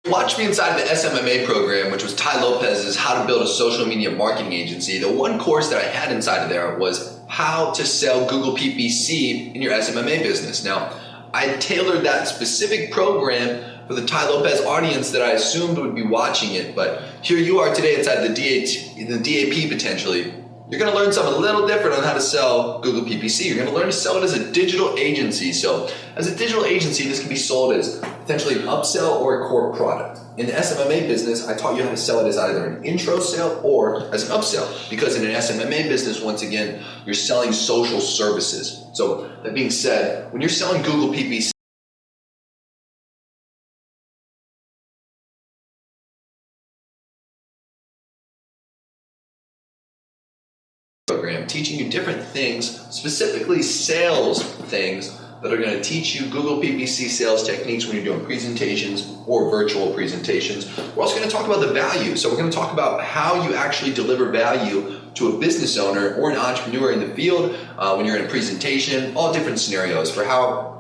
Watch me inside the SMMA program, which was Tai Lopez's How to Build a Social Media Marketing Agency. The one course that I had inside of there was how to sell Google PPC in your SMMA business. Now, I tailored that specific program for the Tai Lopez audience that I assumed would be watching it, but here you are today inside the DAP potentially. You're going to learn something a little different on how to sell Google PPC. You're going to learn to sell it as a digital agency. So as a digital agency, this can be sold as potentially an upsell or a core product. In the SMMA business, I taught you how to sell it as either an intro sale or as an upsell. Because in an SMMA business, once again, you're selling social services. So that being said, when you're selling Google PPC, program teaching you different things, specifically sales things that are going to teach you Google PPC sales techniques when you're doing presentations or virtual presentations. We're also going to talk about the value. So we're going to talk about how you actually deliver value to a business owner or an entrepreneur in the field when you're in a presentation, all different scenarios for how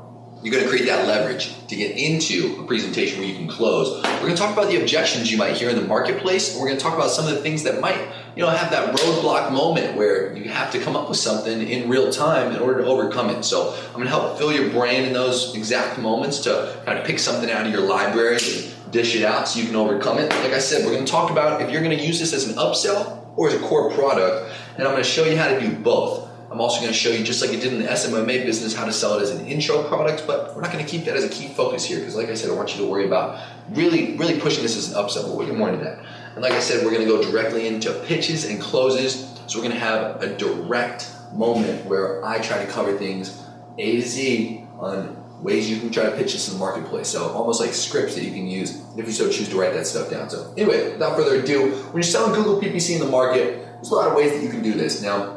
you're going to create that leverage to get into a presentation where you can close. We're going to talk about the objections you might hear in the marketplace, and we're going to talk about some of the things that might, have that roadblock moment where you have to come up with something in real time in order to overcome it. So I'm going to help fill your brain in those exact moments to kind of pick something out of your library and dish it out so you can overcome it. Like I said, we're going to talk about if you're going to use this as an upsell or as a core product, and I'm going to show you how to do both. I'm also going to show you, just like I did in the SMMA business, how to sell it as an intro product, but we're not going to keep that as a key focus here because, like I said, I want you to worry about really pushing this as an upsell, but we'll get more into that. And like I said, we're going to go directly into pitches and closes, so we're going to have a direct moment where I try to cover things A to Z on ways you can try to pitch this in the marketplace. So almost like scripts that you can use if you so choose to write that stuff down. So anyway, without further ado, when you're selling Google PPC in the market, there's a lot of ways that you can do this. Now,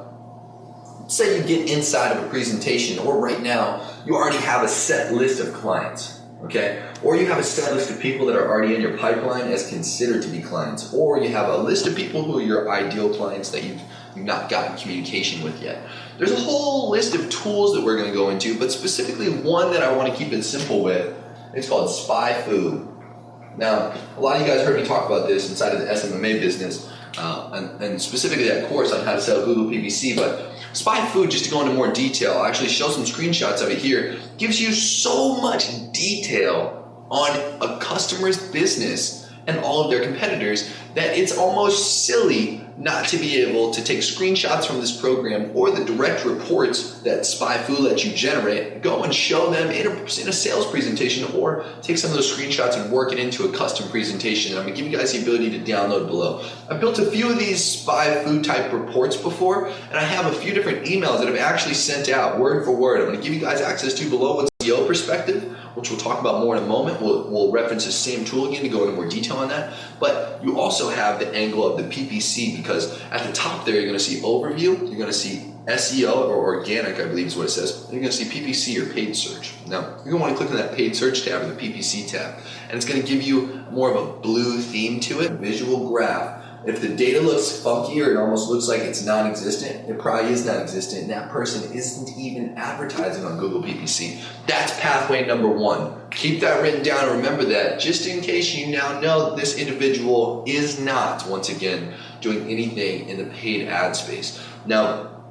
say you get inside of a presentation, or right now you already have a set list of clients, okay? Or you have a set list of people that are already in your pipeline as considered to be clients, or you have a list of people who are your ideal clients that you've not gotten communication with yet. There's a whole list of tools that we're going to go into, but specifically one that I want to keep it simple with, it's called SpyFu. Now, a lot of you guys heard me talk about this inside of the SMMA business, and specifically that course on how to sell Google PPC, but SpyFu, just to go into more detail, I'll actually show some screenshots of it here, gives you so much detail on a customer's business and all of their competitors that it's almost silly not to be able to take screenshots from this program or the direct reports that SpyFu lets you generate, go and show them in a sales presentation, or take some of those screenshots and work it into a custom presentation. I'm going to give you guys the ability to download below. I've built a few of these SpyFu type reports before, and I have a few different emails that I've actually sent out word for word. I'm going to give you guys access to below with SEO perspective, which we'll talk about more in a moment. We'll reference the same tool again to go into more detail on that. But you also have the angle of the PPC, because at the top there you're going to see overview, you're going to see SEO or organic, I believe is what it says. And you're going to see PPC or paid search. Now, you're going to want to click on that paid search tab or the PPC tab, and it's going to give you more of a blue theme to it, visual graph. If the data looks funky or it almost looks like it's non-existent, it probably is non-existent, and that person isn't even advertising on Google PPC. That's pathway number one. Keep that written down and remember that, just in case you now know that this individual is not, once again, doing anything in the paid ad space. Now,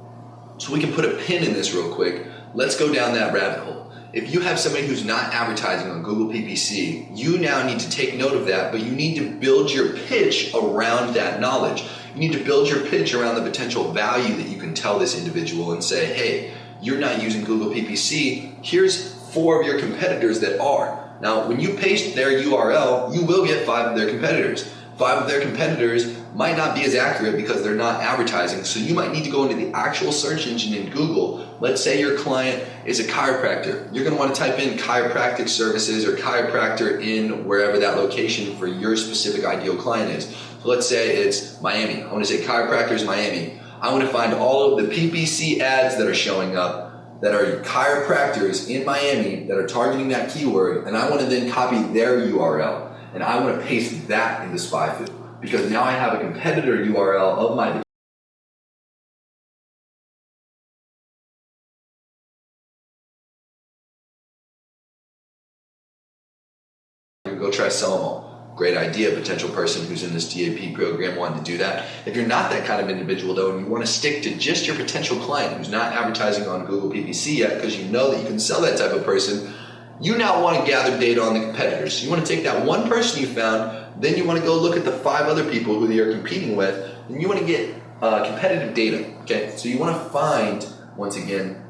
so we can put a pin in this real quick, let's go down that rabbit hole. If you have somebody who's not advertising on Google PPC, you now need to take note of that, but you need to build your pitch around that knowledge. You need to build your pitch around the potential value that you can tell this individual and say, hey, you're not using Google PPC, here's 4 of your competitors that are. Now, when you paste their URL, you will get 5 of their competitors. 5 of their competitors might not be as accurate because they're not advertising, so you might need to go into the actual search engine in Google. Let's say your client is a chiropractor. You're going to want to type in chiropractic services or chiropractor in wherever that location for your specific ideal client is. So let's say it's Miami. I want to say chiropractors Miami. I want to find all of the PPC ads that are showing up that are chiropractors in Miami that are targeting that keyword, and I want to then copy their URL. And I want to paste that into SpyFu, because now I have a competitor URL of my go try to sell them all. great idea, potential person who's in this DAP program wanting to do that. If you're not that kind of individual though, and you want to stick to just your potential client who's not advertising on Google PPC yet because you know that you can sell that type of person, you now want to gather data on the competitors. You want to take that one person you found, then you want to go look at the 5 other people who you're competing with, and you want to get competitive data, okay? So you want to find, once again,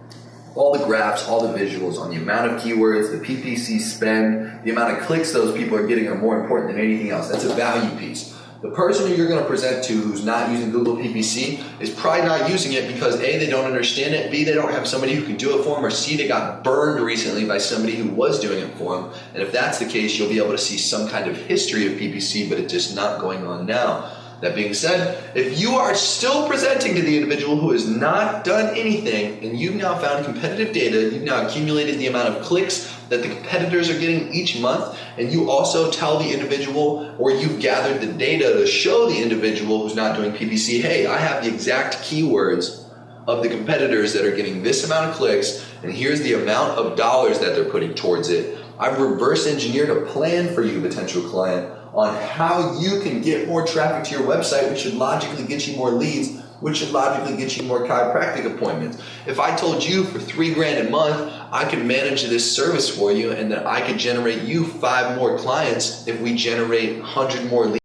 all the graphs, all the visuals on the amount of keywords, the PPC spend, the amount of clicks those people are getting are more important than anything else. That's a value piece. The person who you're going to present to who's not using Google PPC is probably not using it because A, they don't understand it, B, they don't have somebody who can do it for them, or C, they got burned recently by somebody who was doing it for them. And if that's the case, you'll be able to see some kind of history of PPC, but it's just not going on now. That being said, if you are still presenting to the individual who has not done anything, and you've now found competitive data, you've now accumulated the amount of clicks that the competitors are getting each month, and you also tell the individual, or you've gathered the data to show the individual who's not doing PPC, hey, I have the exact keywords of the competitors that are getting this amount of clicks, and here's the amount of dollars that they're putting towards it. I've reverse engineered a plan for you, potential client, on how you can get more traffic to your website, which should logically get you more leads, which should logically get you more chiropractic appointments. If I told you for $3,000 a month, I could manage this service for you and that I could generate you 5 more clients if we generate 100 more leads.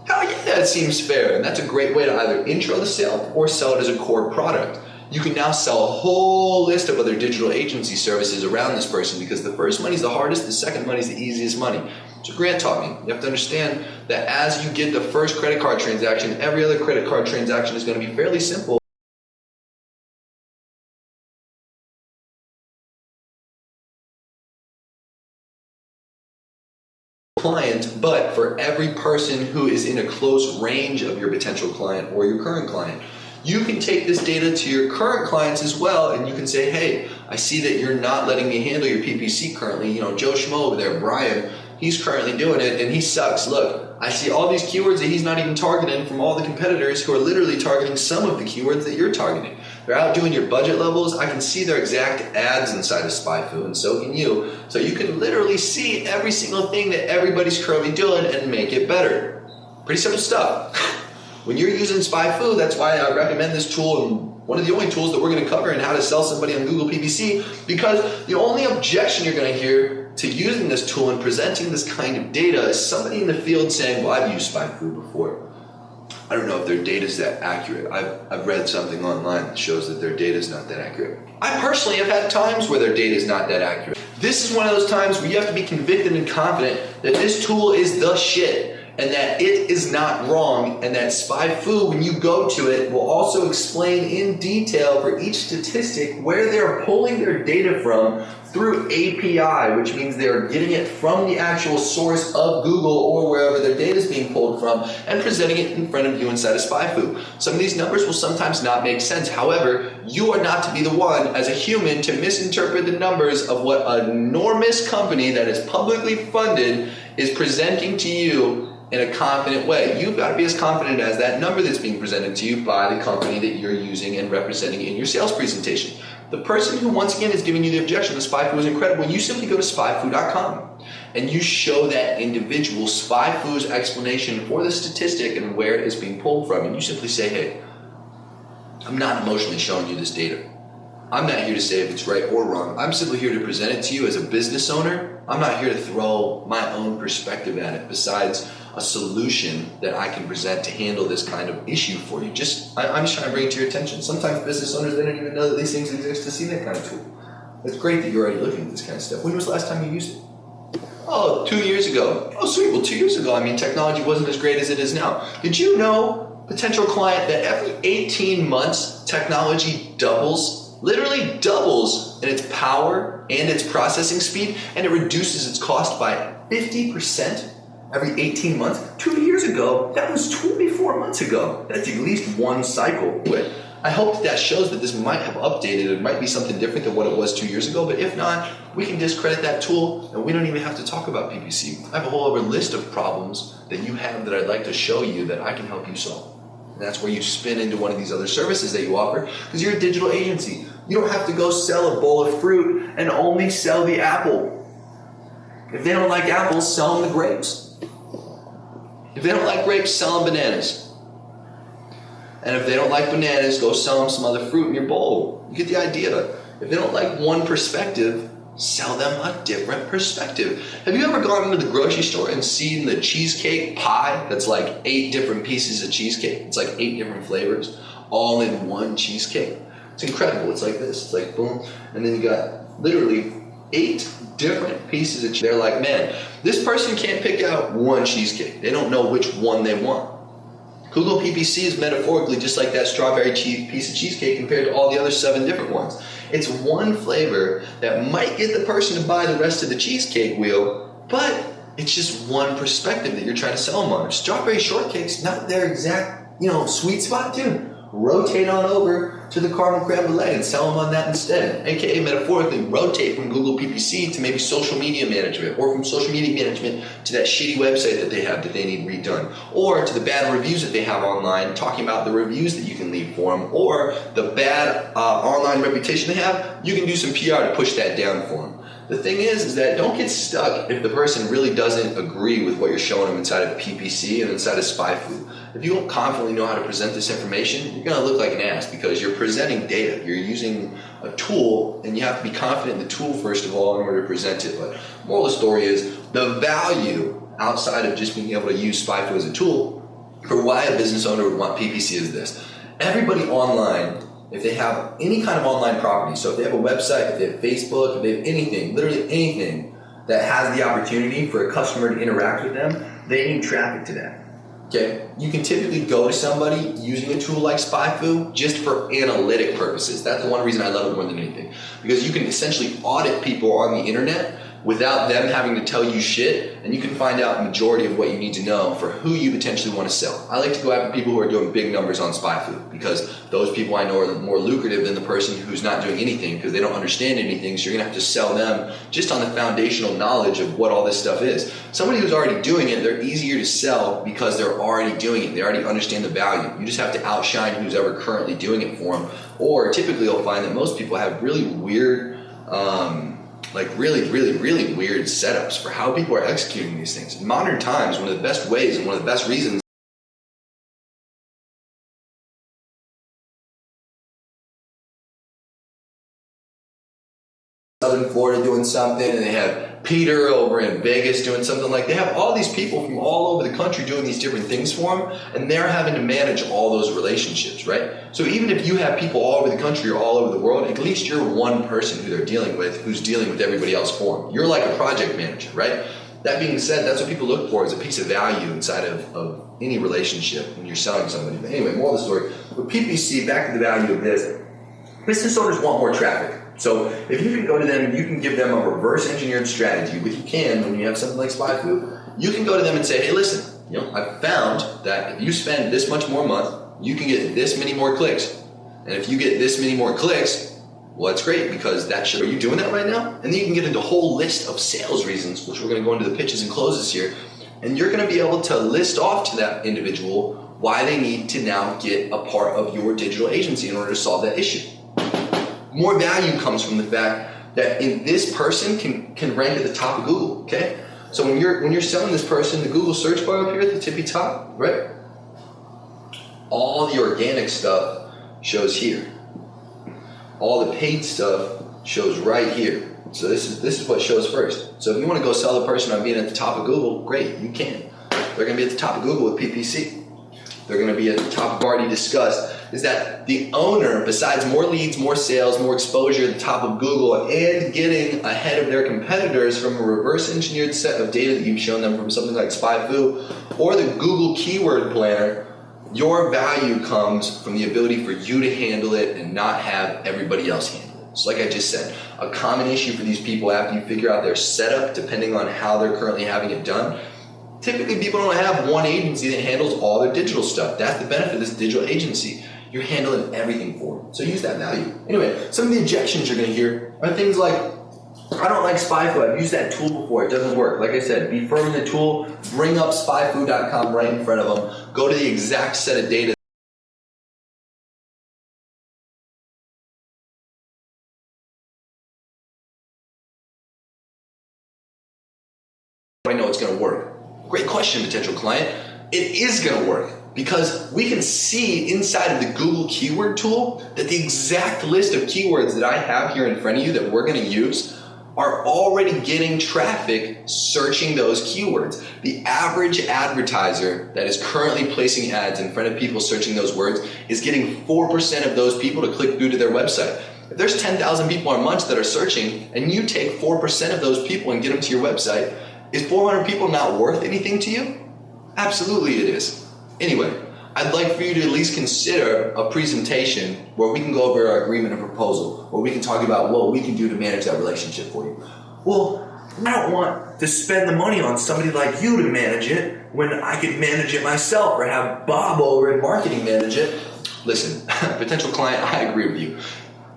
Hell yeah, that seems fair, and that's a great way to either intro the sale or sell it as a core product. You can now sell a whole list of other digital agency services around this person because the first money is the hardest, the second money is the easiest money. So Grant taught me, you have to understand that as you get the first credit card transaction, every other credit card transaction is going to be fairly simple. Client, but for every person who is in a close range of your potential client or your current client. You can take this data to your current clients as well, and you can say, hey, I see that you're not letting me handle your PPC currently. You know, Joe Schmo over there, Brian, he's currently doing it and he sucks. Look, I see all these keywords that he's not even targeting from all the competitors who are literally targeting some of the keywords that you're targeting. They're out doing your budget levels. I can see their exact ads inside of SpyFu, and so can you. So you can literally see every single thing that everybody's currently doing and make it better. Pretty simple stuff. When you're using SpyFu, that's why I recommend this tool, and one of the only tools that we're going to cover in how to sell somebody on Google PPC, because the only objection you're going to hear to using this tool and presenting this kind of data is somebody in the field saying, well, I've used SpyFu before. I don't know if their data is that accurate. I've read something online that shows that their data is not that accurate. I personally have had times where their data is not that accurate. This is one of those times where you have to be convicted and confident that this tool is the shit, and that it is not wrong, and that SpyFu, when you go to it, will also explain in detail for each statistic where they're pulling their data from through API, which means they're getting it from the actual source of Google or wherever their data is being pulled from and presenting it in front of you inside of SpyFu. Some of these numbers will sometimes not make sense. However, you are not to be the one as a human to misinterpret the numbers of what an enormous company that is publicly funded is presenting to you in a confident way. You've got to be as confident as that number that's being presented to you by the company that you're using and representing in your sales presentation. The person who, once again, is giving you the objection that SpyFu is incredible, you simply go to SpyFu.com and you show that individual SpyFu's explanation for the statistic and where it is being pulled from. And you simply say, hey, I'm not emotionally showing you this data. I'm not here to say if it's right or wrong. I'm simply here to present it to you as a business owner. I'm not here to throw my own perspective at it besides a solution that I can present to handle this kind of issue for you. I'm just trying to bring it to your attention. Sometimes business owners, they don't even know that these things exist to see that kind of tool. It's great that you're already looking at this kind of stuff. When was the last time you used it? Oh, 2 years ago. Oh, sweet. Well, 2 years ago, I mean, technology wasn't as great as it is now. Did you know, potential client, that every 18 months, technology doubles, literally doubles in its power and its processing speed, and it reduces its cost by 50%? Every 18 months. 2 years ago, that was 24 months ago. That's at least one cycle. I hope that shows that this might have updated. It might be something different than what it was 2 years ago, but if not, we can discredit that tool and we don't even have to talk about PPC. I have a whole other list of problems that you have that I'd like to show you that I can help you solve. And that's where you spin into one of these other services that you offer, because you're a digital agency. You don't have to go sell a bowl of fruit and only sell the apple. If they don't like apples, sell them the grapes. If they don't like grapes, sell them bananas. And if they don't like bananas, go sell them some other fruit in your bowl. You get the idea. If they don't like one perspective, sell them a different perspective. Have you ever gone into the grocery store and seen the cheesecake pie that's like 8 different pieces of cheesecake? It's like 8 different flavors, all in one cheesecake. It's incredible. It's like this. It's like boom. And then you got literally 8 different pieces of cheesecake. They're like, man, this person can't pick out one cheesecake. They don't know which one they want. Google PPC is metaphorically just like that strawberry piece of cheesecake compared to all the other 7 different ones. It's one flavor that might get the person to buy the rest of the cheesecake wheel, but it's just one perspective that you're trying to sell them on. Strawberry shortcake's not their exact, sweet spot too. Rotate on over to the caramel creme brulee and sell them on that instead. AKA metaphorically rotate from Google PPC to maybe social media management, or from social media management to that shitty website that they have that they need redone, or to the bad reviews that they have online, talking about the reviews that you can leave for them, or the bad online reputation they have. You can do some PR to push that down for them. The thing is that don't get stuck if the person really doesn't agree with what you're showing them inside of PPC and inside of SpyFu. If you don't confidently know how to present this information, you're going to look like an ass, because you're presenting data. You're using a tool, and you have to be confident in the tool first of all in order to present it. But moral of the story is, the value outside of just being able to use SpyFu as a tool for why a business owner would want PPC is this. Everybody online, if they have any kind of online property, so if they have a website, if they have Facebook, if they have anything, literally anything that has the opportunity for a customer to interact with them, they need traffic to that. Okay, you can typically go to somebody using a tool like SpyFu just for analytic purposes. That's the one reason I love it more than anything, because you can essentially audit people on the internet without them having to tell you shit, and you can find out the majority of what you need to know for who you potentially want to sell. I like to go after people who are doing big numbers on SpyFu, because those people I know are more lucrative than the person who's not doing anything, because they don't understand anything, so you're going to have to sell them just on the foundational knowledge of what all this stuff is. Somebody who's already doing it, they're easier to sell because they're already doing it. They already understand the value. You just have to outshine who's ever currently doing it for them. Or typically you'll find that most people have really weird really weird setups for how people are executing these things. In modern times, one of the best ways and one of the best reasons Southern Florida doing something, and they have Peter over in Vegas doing something. Like, they have all these people from all over the country doing these different things for them, and they're having to manage all those relationships, right? So even if you have people all over the country or all over the world, at least you're one person who they're dealing with, who's dealing with everybody else for them. You're like a project manager, right? That being said, that's what people look for, is a piece of value inside of any relationship when you're selling somebody. But anyway, moral of the story, with PPC, back to the value of this, business owners want more traffic. So if you can go to them and you can give them a reverse engineered strategy, which you can when you have something like SpyFu, you can go to them and say, hey, listen, I found that if you spend this much more a month, you can get this many more clicks. And if you get this many more clicks, well, that's great, because that should, are you doing that right now? And then you can get into a whole list of sales reasons, which we're going to go into the pitches and closes here. And you're going to be able to list off to that individual why they need to now get a part of your digital agency in order to solve that issue. More value comes from the fact that this person can rank at the top of Google, okay? So when you're selling this person, the Google search bar up here at the tippy top, right? All the organic stuff shows here. All the paid stuff shows right here. So this is what shows first. So if you want to go sell the person on being at the top of Google, great, you can. They're going to be at the top of Google with PPC. They're going to be at the top, already discussed, is that the owner, besides more leads, more sales, more exposure at the top of Google, and getting ahead of their competitors from a reverse engineered set of data that you've shown them from something like SpyFu or the Google Keyword Planner, your value comes from the ability for you to handle it and not have everybody else handle it. So like I just said, a common issue for these people after you figure out their setup, depending on how they're currently having it done, typically people don't have one agency that handles all their digital stuff. That's the benefit of this digital agency. You're handling everything for them. So use that value. Anyway, some of the objections you're going to hear are things like, I don't like SpyFu. I've used that tool before. It doesn't work. Like I said, be firm in the tool. Bring up SpyFu.com right in front of them. Go to the exact set of data do I know it's going to work? Great question, potential client. It is going to work because we can see inside of the Google keyword tool that the exact list of keywords that I have here in front of you that we're going to use are already getting traffic searching those keywords. The average advertiser that is currently placing ads in front of people searching those words is getting 4% of those people to click through to their website. If there's 10,000 people a month that are searching and you take 4% of those people and get them to your website, is 400 people not worth anything to you? Absolutely it is. Anyway, I'd like for you to at least consider a presentation where we can go over our agreement and proposal, where we can talk about what we can do to manage that relationship for you. Well, I don't want to spend the money on somebody like you to manage it when I could manage it myself or have Bob over in marketing manage it. Listen, potential client, I agree with you.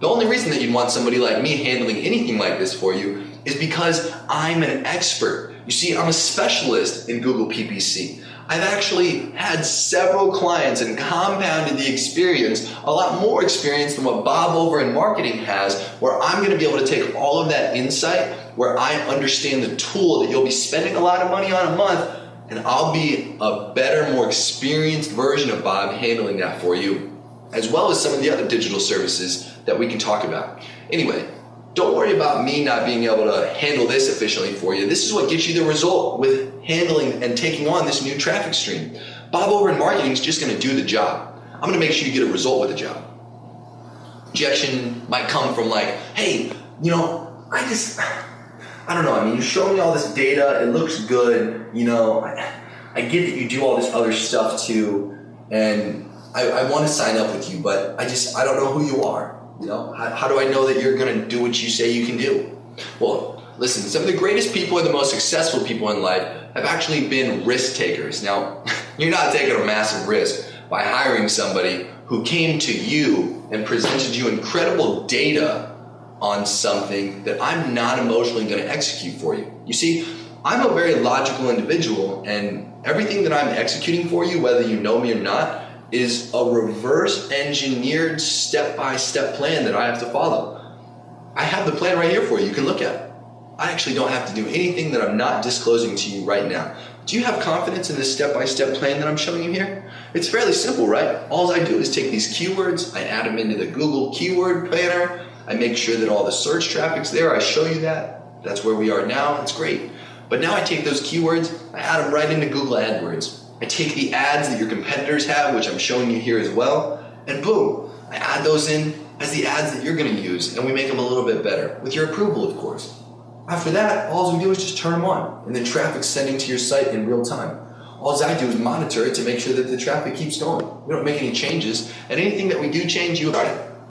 The only reason that you'd want somebody like me handling anything like this for you is because I'm an expert. You see, I'm a specialist in Google PPC. I've actually had several clients and compounded the experience, a lot more experience than what Bob over in marketing has, where I'm going to be able to take all of that insight, where I understand the tool that you'll be spending a lot of money on a month, and I'll be a better, more experienced version of Bob handling that for you, as well as some of the other digital services that we can talk about. Anyway, don't worry about me not being able to handle this efficiently for you. This is what gets you the result with handling and taking on this new traffic stream. Bob over in marketing is just going to do the job. I'm going to make sure you get a result with the job. Objection might come from like, hey, I don't know. I mean, you show me all this data. It looks good. I get that you do all this other stuff too. And I want to sign up with you, but I don't know who you are. How do I know that you're going to do what you say you can do? Well, listen, some of the greatest people and the most successful people in life have actually been risk takers. Now, you're not taking a massive risk by hiring somebody who came to you and presented you incredible data on something that I'm not emotionally going to execute for you. You see, I'm a very logical individual, and everything that I'm executing for you, whether you know me or not, is a reverse engineered step-by-step plan that I have to follow. I have the plan right here for you. You can look at it. I actually don't have to do anything that I'm not disclosing to you right now. Do you have confidence in this step-by-step plan that I'm showing you here? It's fairly simple, right? All I do is take these keywords, I add them into the Google keyword planner, I make sure that all the search traffic's there, I show you that. That's where we are now, it's great. But now I take those keywords, I add them right into Google AdWords. I take the ads that your competitors have, which I'm showing you here as well, and boom, I add those in as the ads that you're going to use, and we make them a little bit better, with your approval, of course. After that, all we do is just turn them on, and then traffic's sending to your site in real time. All I do is monitor it to make sure that the traffic keeps going. We don't make any changes, and anything that we do change, you got it.